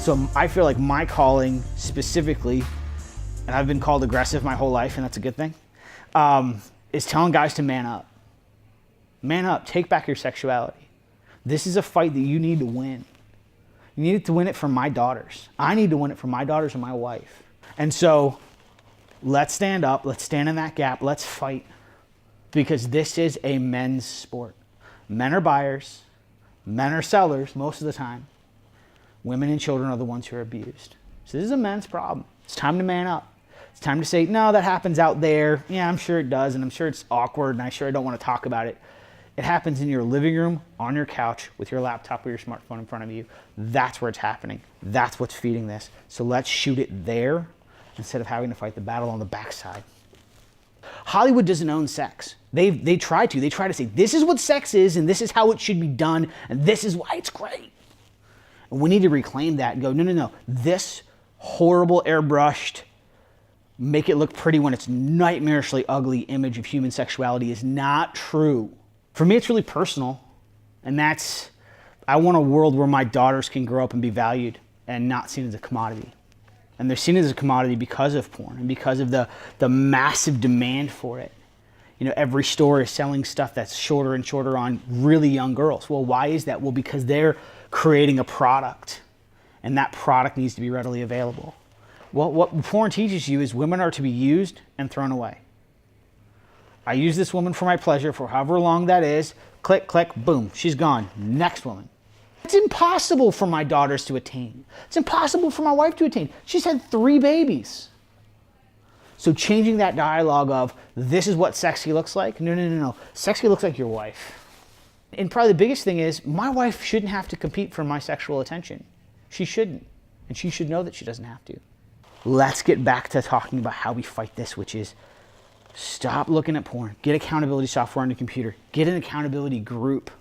So I feel like my calling specifically, and I've been called aggressive my whole life, and that's a good thing, is telling guys to man up. Man up, take back your sexuality. This is a fight that you need to win. You need to win it for my daughters. I need to win it for my daughters and my wife. And so let's stand up, let's stand in that gap, let's fight. Because this is a men's sport. Men are buyers, men are sellers most of the time. Women and children are the ones who are abused. So this is a men's problem. It's time to man up. It's time to say, no, that happens out there. Yeah, I'm sure it does, and I'm sure it's awkward, and I'm sure I don't want to talk about it. It happens in your living room, on your couch, with your laptop or your smartphone in front of you. That's where it's happening. That's what's feeding this. So let's shoot it there instead of having to fight the battle on the backside. Hollywood doesn't own sex. They try to. They try to say, this is what sex is, and this is how it should be done, and this is why it's great. And we need to reclaim that and go, no. This horrible, airbrushed, make it look pretty when it's nightmarishly ugly image of human sexuality is not true. For me, it's really personal. And that's, I want a world where my daughters can grow up and be valued and not seen as a commodity. And they're seen as a commodity because of porn and because of the massive demand for it. You know, every store is selling stuff that's shorter and shorter on really young girls. Well, why is that? Well, because they're creating a product, and that product needs to be readily available. Well, what porn teaches you is women are to be used and thrown away. I use this woman for my pleasure for however long that is. Click, click, boom, she's gone. Next woman. It's impossible for my daughters to attain. It's impossible for my wife to attain. She's had 3 babies. So changing that dialogue of, this is what sexy looks like. No. Sexy looks like your wife. And probably the biggest thing is, my wife shouldn't have to compete for my sexual attention. She shouldn't. And she should know that she doesn't have to. Let's get back to talking about how we fight this, which is stop looking at porn. Get accountability software on your computer. Get an accountability group.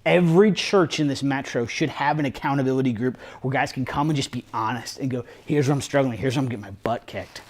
Every church in this metro should have an accountability group where guys can come and just be honest and go, here's where I'm struggling. Here's where I'm getting my butt kicked.